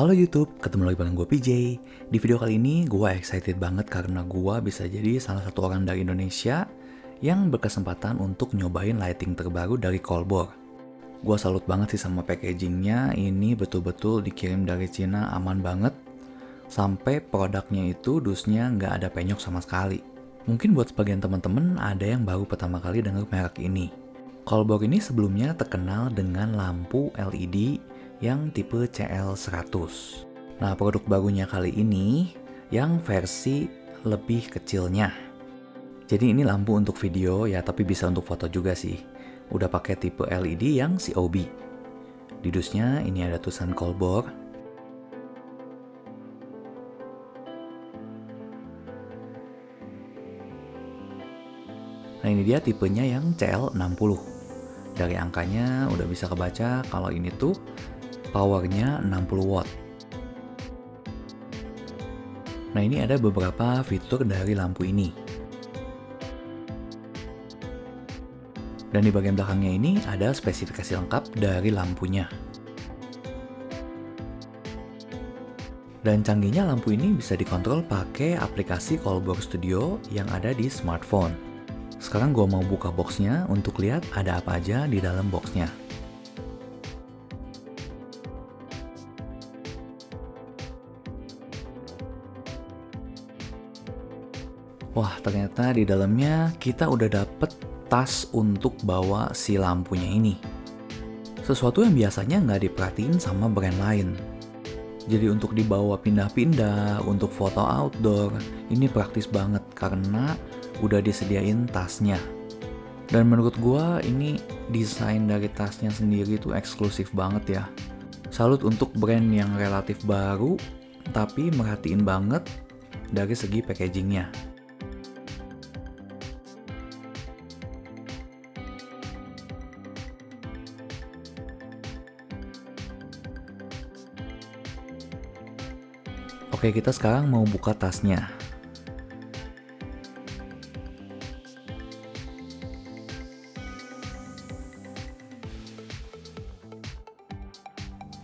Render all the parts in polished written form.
Halo YouTube, ketemu lagi bareng gue PJ. Di video kali ini gue excited banget karena gue bisa jadi salah satu orang dari Indonesia yang berkesempatan untuk nyobain lighting terbaru dari Colbor. Gue salut banget sih sama packagingnya, ini betul-betul dikirim dari Cina aman banget. Sampai produknya itu dusnya nggak ada penyok sama sekali. Mungkin buat sebagian teman-teman ada yang baru pertama kali dengar merek ini. Colbor ini sebelumnya terkenal dengan lampu LED yang tipe CL100. Nah, produk barunya kali ini yang versi lebih kecilnya. Jadi ini lampu untuk video ya, tapi bisa untuk foto juga sih. Udah pakai tipe LED yang COB. Di dusnya ini ada tulisan Colbor. Nah, ini dia tipenya yang CL60. Dari angkanya udah bisa kebaca kalau ini tuh powernya 60 watt. Nah, ini ada beberapa fitur dari lampu ini. Dan di bagian belakangnya ini ada spesifikasi lengkap dari lampunya. Dan canggihnya lampu ini bisa dikontrol pakai aplikasi Colbor Studio yang ada di smartphone. Sekarang gue mau buka boxnya untuk lihat ada apa aja di dalam boxnya. Wah, ternyata di dalamnya kita udah dapet tas untuk bawa si lampunya ini. Sesuatu yang biasanya nggak diperhatiin sama brand lain. Jadi untuk dibawa pindah-pindah, untuk foto outdoor, ini praktis banget karena udah disediain tasnya. Dan menurut gua ini desain dari tasnya sendiri tuh eksklusif banget ya. Salut untuk brand yang relatif baru, tapi merhatiin banget dari segi packagingnya. Oke, kita sekarang mau buka tasnya.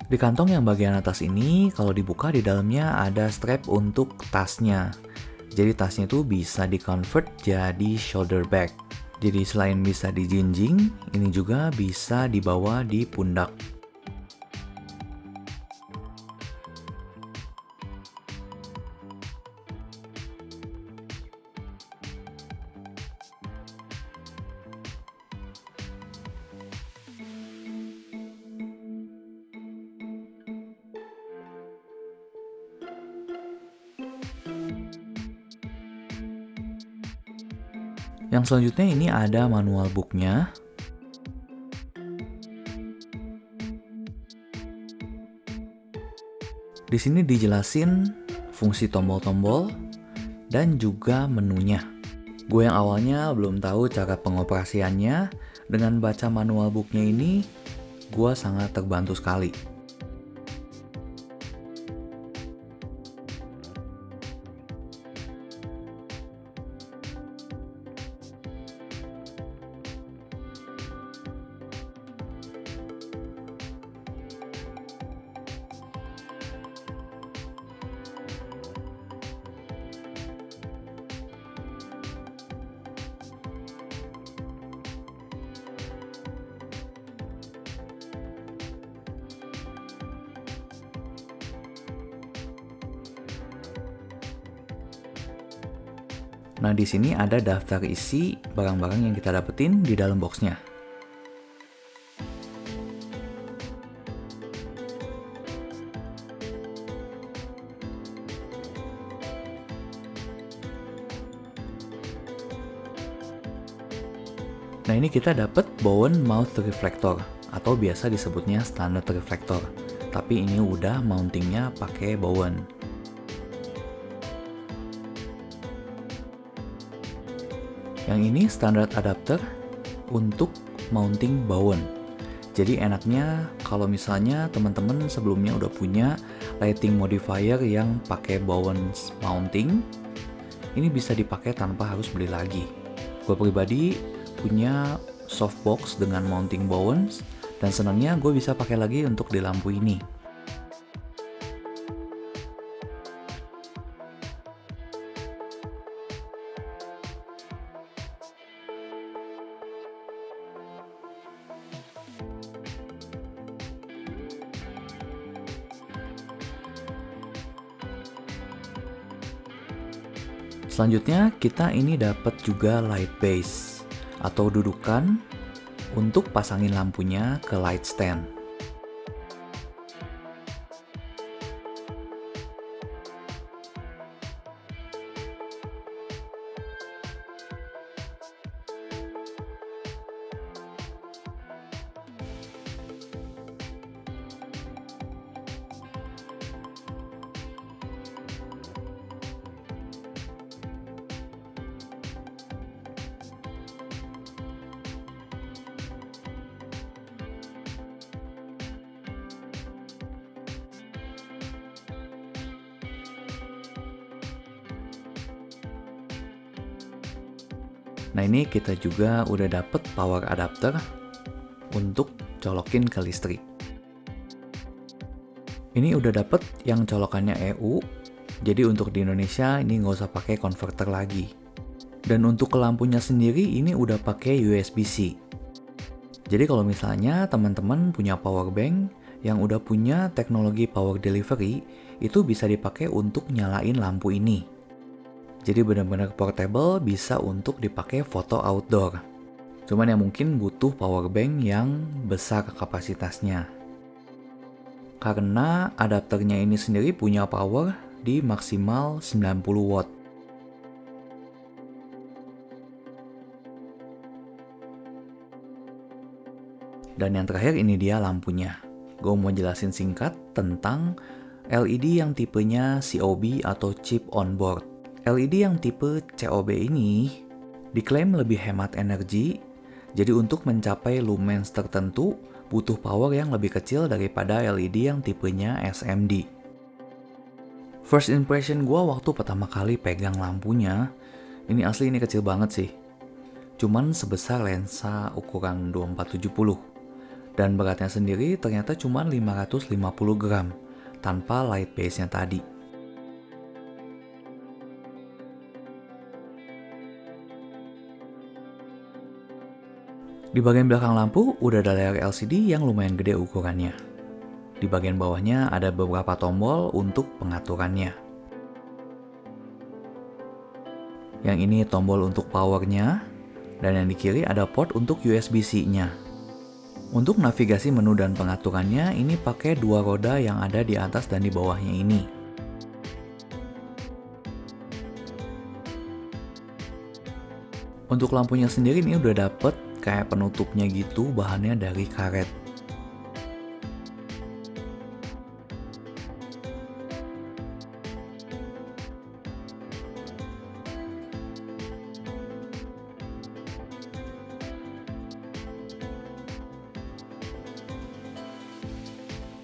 Di kantong yang bagian atas ini, kalau dibuka di dalamnya ada strap untuk tasnya. Jadi tasnya itu bisa di-convert jadi shoulder bag. Jadi selain bisa dijinjing, ini juga bisa dibawa di pundak. Yang selanjutnya ini ada manual booknya. Di sini dijelasin fungsi tombol-tombol dan juga menunya. Gue yang awalnya belum tahu cara pengoperasiannya, dengan baca manual booknya ini, gue sangat terbantu sekali. Nah, di sini ada daftar isi barang-barang yang kita dapetin di dalam boxnya. Nah, ini kita dapet Bowen Mouth Reflector atau biasa disebutnya standard reflector. Tapi ini udah mountingnya pakai Bowen. Yang ini standard adapter untuk mounting Bowen. Jadi enaknya kalau misalnya teman-teman sebelumnya udah punya lighting modifier yang pakai Bowen mounting, ini bisa dipakai tanpa harus beli lagi. Gue pribadi punya softbox dengan mounting Bowen dan senangnya gue bisa pakai lagi untuk di lampu ini. Selanjutnya kita ini dapat juga light base atau dudukan untuk pasangin lampunya ke light stand. Nah, ini kita juga udah dapet power adapter untuk colokin ke listrik. Ini udah dapet yang colokannya EU, jadi untuk di Indonesia ini nggak usah pakai converter lagi. Dan untuk ke lampunya sendiri ini udah pakai USB-C. Jadi kalau misalnya teman-teman punya power bank yang udah punya teknologi power delivery, itu bisa dipakai untuk nyalain lampu ini. Jadi benar-benar portable, bisa untuk dipakai foto outdoor. Cuman yang mungkin butuh power bank yang besar kapasitasnya. Karena adapternya ini sendiri punya power di maksimal 90 watt. Dan yang terakhir ini dia lampunya. Gue mau jelasin singkat tentang LED yang tipenya COB atau chip on board. LED yang tipe COB ini diklaim lebih hemat energi, jadi untuk mencapai lumens tertentu butuh power yang lebih kecil daripada LED yang tipenya SMD. First impression gue waktu pertama kali pegang lampunya, ini asli ini kecil banget sih. Cuman sebesar lensa ukuran 2470. Dan beratnya sendiri ternyata cuma 550 gram tanpa light base-nya tadi. Di bagian belakang lampu udah ada layar LCD yang lumayan gede ukurannya. Di bagian bawahnya ada beberapa tombol untuk pengaturannya. Yang ini tombol untuk powernya, dan yang di kiri ada port untuk USB-C-nya. Untuk navigasi menu dan pengaturannya, ini pakai dua roda yang ada di atas dan di bawahnya ini. Untuk lampunya sendiri ini udah dapet kayak penutupnya gitu, bahannya dari karet.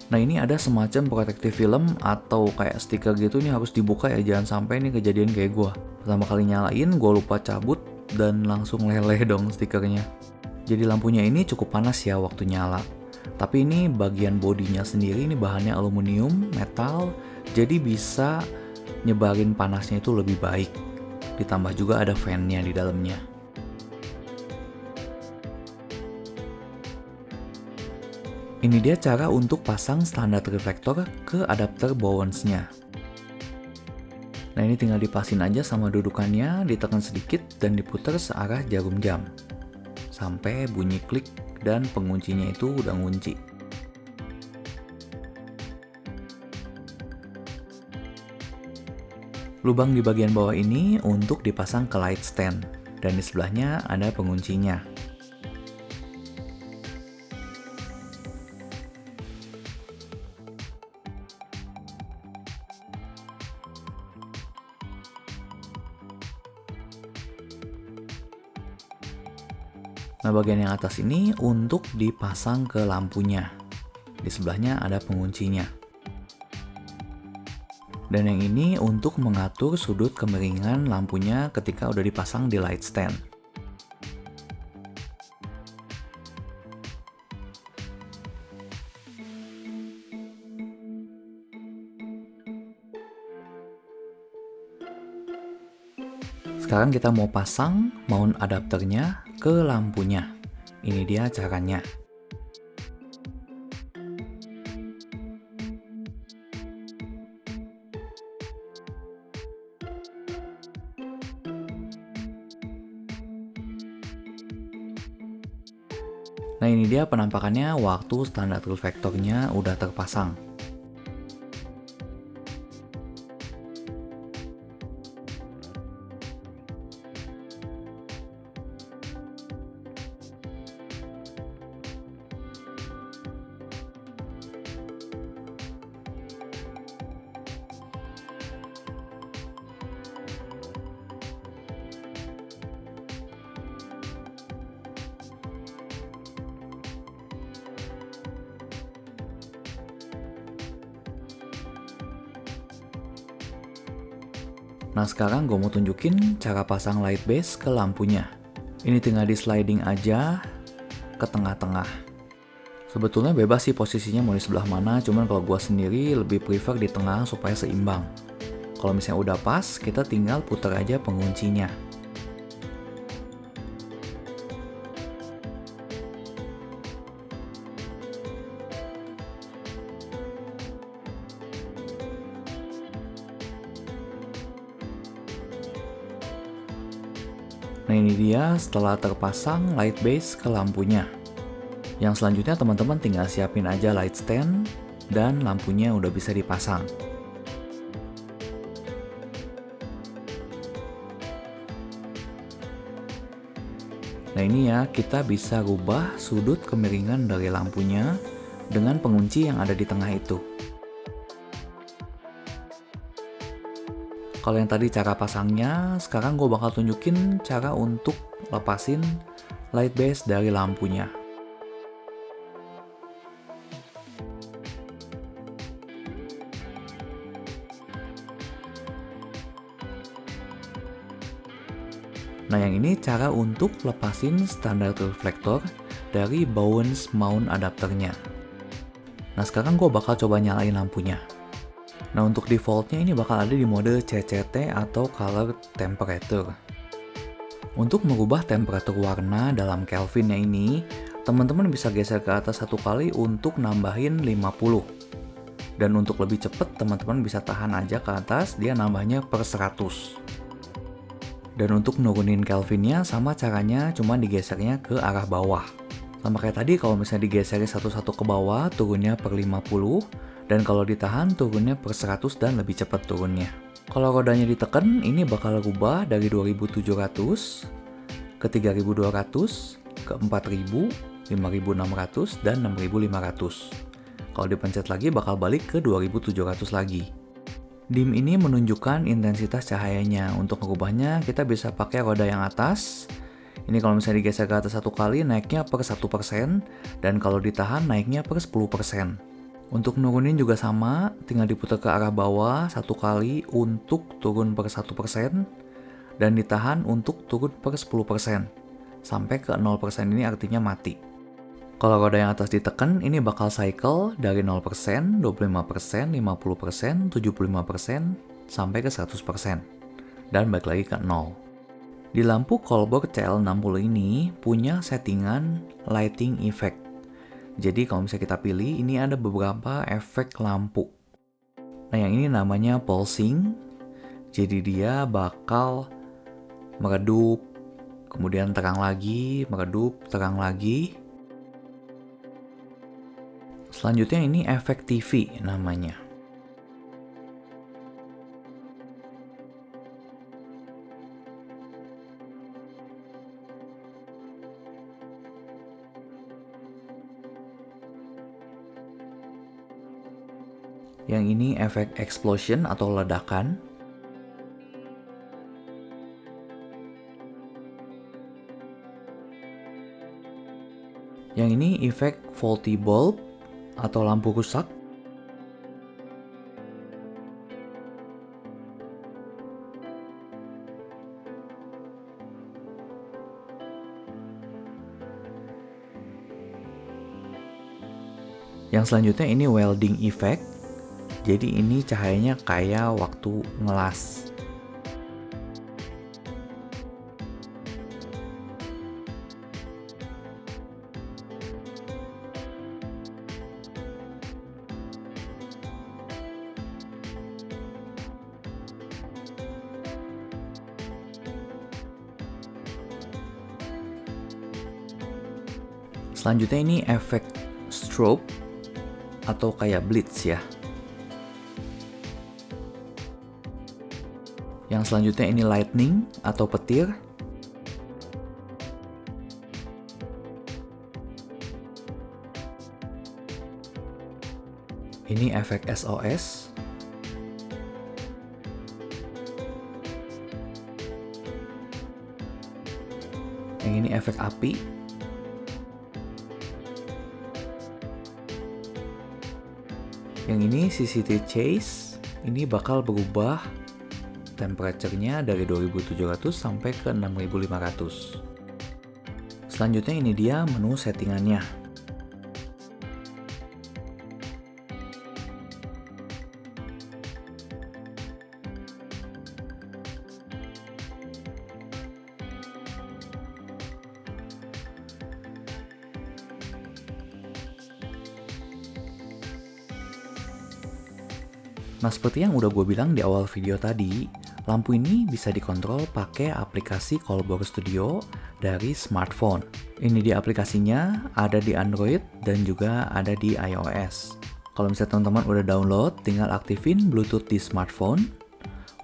Nah, ini ada semacam protective film atau kayak stiker gitu, nih harus dibuka ya, jangan sampai nih kejadian kayak gue. Pertama kali nyalain, gue lupa cabut dan langsung leleh dong stikernya. Jadi lampunya ini cukup panas ya waktu nyala. Tapi ini bagian bodinya sendiri, ini bahannya aluminium, metal, jadi bisa nyebarin panasnya itu lebih baik. Ditambah juga ada fan-nya di dalamnya. Ini dia cara untuk pasang standar reflektor ke adapter Bowens-nya. Nah, ini tinggal dipasin aja sama dudukannya, ditekan sedikit dan diputar searah jarum jam. Sampai bunyi klik dan penguncinya itu udah ngunci. Lubang di bagian bawah ini untuk dipasang ke light stand, dan di sebelahnya ada penguncinya. Nah, bagian yang atas ini untuk dipasang ke lampunya. Di sebelahnya ada penguncinya. Dan yang ini untuk mengatur sudut kemiringan lampunya ketika udah dipasang di light stand. Sekarang kita mau pasang mount adapternya ke lampunya. Ini dia caranya. ini dia penampakannya waktu standar reflektornya udah terpasang. Nah sekarang gue mau tunjukin cara pasang light base ke lampunya. Ini tinggal di sliding aja ke tengah-tengah. Sebetulnya bebas sih posisinya mau di sebelah mana, cuman kalau gue sendiri lebih prefer di tengah supaya seimbang. Kalau misalnya udah pas, kita tinggal putar aja penguncinya. Nah ini dia setelah terpasang light base ke lampunya. Yang selanjutnya teman-teman tinggal siapin aja light stand dan lampunya udah bisa dipasang. Nah ini ya, kita bisa rubah sudut kemiringan dari lampunya dengan pengunci yang ada di tengah itu. Kalau yang tadi cara pasangnya, sekarang gue bakal tunjukin cara untuk lepasin light base dari lampunya. Nah yang ini cara untuk lepasin standar reflektor dari Bowens mount adapternya. Nah sekarang gue bakal coba nyalain lampunya. Nah untuk defaultnya ini bakal ada di mode CCT atau Color Temperature. Untuk mengubah temperatur warna dalam Kelvinnya ini, teman-teman bisa geser ke atas satu kali untuk nambahin 50. Dan untuk lebih cepat teman-teman bisa tahan aja ke atas, dia nambahnya per 100. Dan untuk nurunin Kelvinnya sama caranya, cuma digesernya ke arah bawah. Sama kayak tadi kalau misalnya digeserin satu-satu ke bawah, turunnya per 50. Dan kalau ditahan, turunnya per 100 dan lebih cepat turunnya. Kalau rodanya ditekan, ini bakal rubah dari 2700 ke 3200 ke 4000, 5600, dan 6500. Kalau dipencet lagi bakal balik ke 2700 lagi. Dim ini menunjukkan intensitas cahayanya. Untuk mengubahnya kita bisa pakai roda yang atas. Ini kalau misalnya digeser ke atas satu kali naiknya per 1%, dan kalau ditahan naiknya per 10%. Untuk nurunin juga sama, tinggal diputar ke arah bawah satu kali untuk turun per 1%, dan ditahan untuk turun per 10%. Sampai ke 0% ini artinya mati. Kalau roda yang atas ditekan, ini bakal cycle dari 0%, 25%, 50%, 75%, sampai ke 100%. Dan balik lagi ke 0. Di lampu Colbor CL60 ini punya settingan lighting effect. Jadi kalau misalnya kita pilih, ini ada beberapa efek lampu. Nah yang ini namanya pulsing. Jadi dia bakal meredup, kemudian terang lagi, meredup, terang lagi. Selanjutnya ini efek TV namanya. Yang ini efek explosion atau ledakan. Yang ini efek faulty bulb atau lampu rusak. Yang selanjutnya ini welding effect. Jadi ini cahayanya kayak waktu ngelas. Selanjutnya ini efek strobe atau kayak blitz ya. Yang selanjutnya ini lightning atau petir. Ini efek SOS. Yang ini efek api. Yang ini CCT Chase. Ini bakal berubah temperaturenya dari 2700 sampai ke 6500. Selanjutnya ini dia menu settingannya. Nah, seperti yang udah gue bilang di awal video tadi, lampu ini bisa dikontrol pakai aplikasi Colbor Studio dari smartphone. Ini di aplikasinya ada di Android dan juga ada di iOS. Kalau misalnya teman-teman udah download, tinggal aktifin Bluetooth di smartphone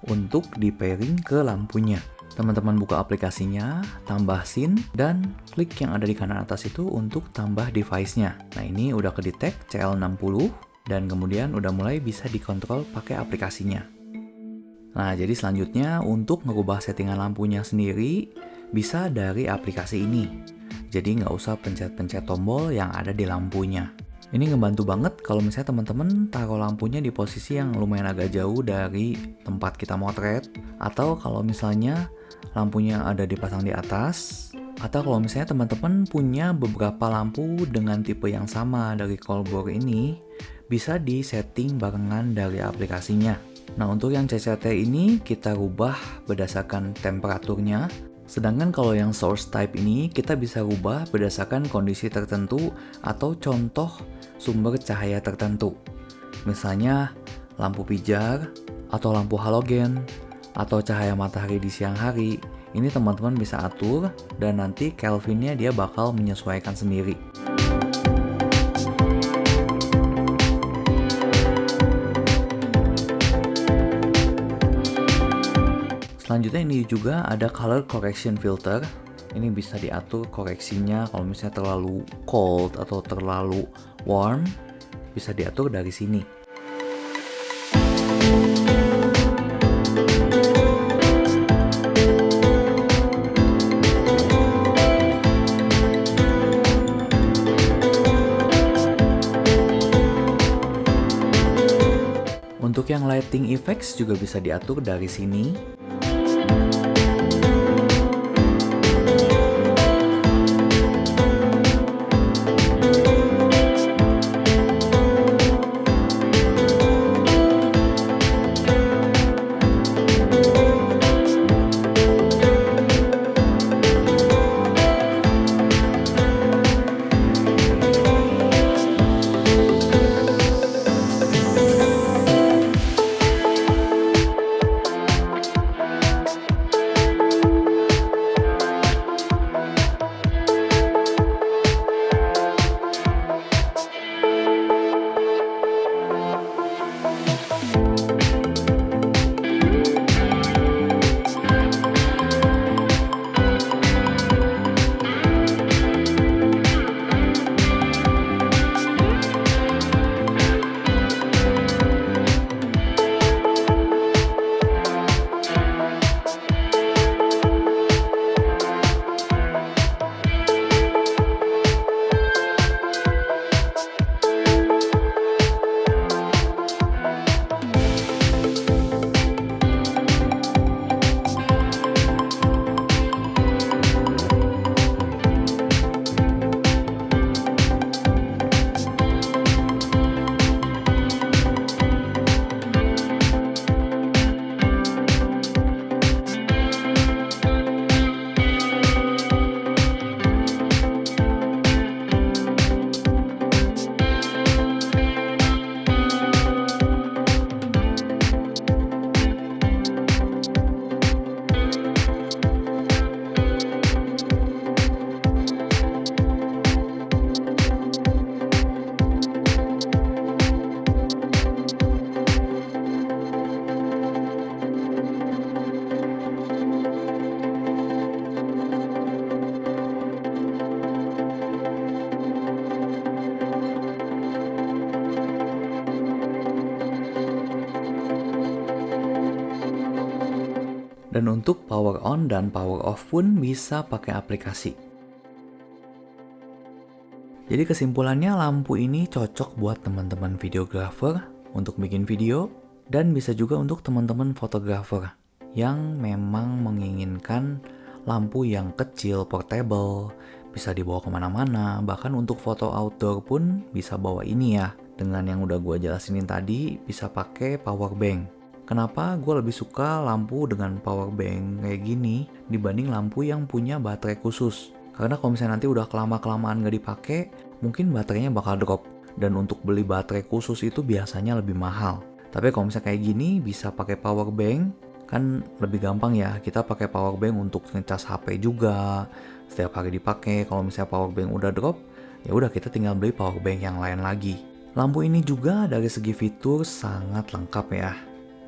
untuk di pairing ke lampunya. Teman-teman buka aplikasinya, tambah scene, dan klik yang ada di kanan atas itu untuk tambah device-nya. Nah, ini udah kedetek CL60. Dan kemudian udah mulai bisa dikontrol pakai aplikasinya. Nah, jadi selanjutnya untuk merubah settingan lampunya sendiri bisa dari aplikasi ini. Jadi nggak usah pencet-pencet tombol yang ada di lampunya. Ini ngebantu banget kalau misalnya teman-teman taruh lampunya di posisi yang lumayan agak jauh dari tempat kita motret, atau kalau misalnya lampunya ada dipasang di atas, atau kalau misalnya teman-teman punya beberapa lampu dengan tipe yang sama dari Colbor ini, bisa di-setting barengan dari aplikasinya. Nah, untuk yang CCT ini kita rubah berdasarkan temperaturnya. Sedangkan kalau yang source type ini kita bisa rubah berdasarkan kondisi tertentu atau contoh sumber cahaya tertentu. Misalnya lampu pijar, atau lampu halogen, atau cahaya matahari di siang hari. Ini teman-teman bisa atur dan nanti Kelvinnya dia bakal menyesuaikan sendiri. Selanjutnya ini juga ada color correction filter. Ini bisa diatur koreksinya kalau misalnya terlalu cold atau terlalu warm, bisa diatur dari sini. Untuk yang lighting effects juga bisa diatur dari sini. Dan untuk power on dan power off pun bisa pakai aplikasi. Jadi kesimpulannya lampu ini cocok buat teman-teman videographer untuk bikin video, dan bisa juga untuk teman-teman fotografer yang memang menginginkan lampu yang kecil, portable, bisa dibawa kemana-mana, bahkan untuk foto outdoor pun bisa bawa ini ya. Dengan yang udah gue jelasinin tadi, bisa pakai power bank. Kenapa gue lebih suka lampu dengan power bank kayak gini dibanding lampu yang punya baterai khusus? Karena kalau misalnya nanti udah kelamaan gak dipakai, mungkin baterainya bakal drop. Dan untuk beli baterai khusus itu biasanya lebih mahal. Tapi kalau misalnya kayak gini bisa pakai power bank, kan lebih gampang ya. Kita pakai power bank untuk ngecas HP juga, setiap hari dipakai. Kalau misalnya power bank udah drop, ya udah kita tinggal beli power bank yang lain lagi. Lampu ini juga dari segi fitur sangat lengkap ya.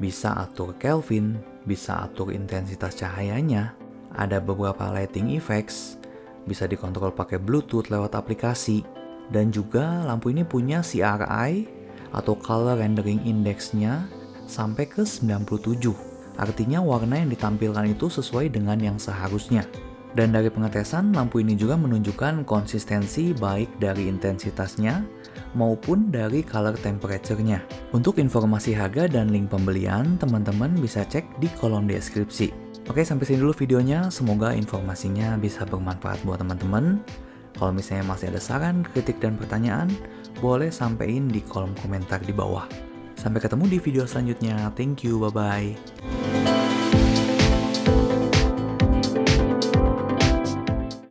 Bisa atur Kelvin, bisa atur intensitas cahayanya, ada beberapa lighting effects, bisa dikontrol pakai Bluetooth lewat aplikasi, dan juga lampu ini punya CRI atau Color Rendering Index-nya sampai ke 97. Artinya warna yang ditampilkan itu sesuai dengan yang seharusnya. Dan dari pengetesan, lampu ini juga menunjukkan konsistensi baik dari intensitasnya maupun dari color temperature-nya. Untuk informasi harga dan link pembelian, teman-teman bisa cek di kolom deskripsi. Oke, sampai sini dulu videonya. Semoga informasinya bisa bermanfaat buat teman-teman. Kalau misalnya masih ada saran, kritik, dan pertanyaan, boleh sampein di kolom komentar di bawah. Sampai ketemu di video selanjutnya. Thank you, bye-bye.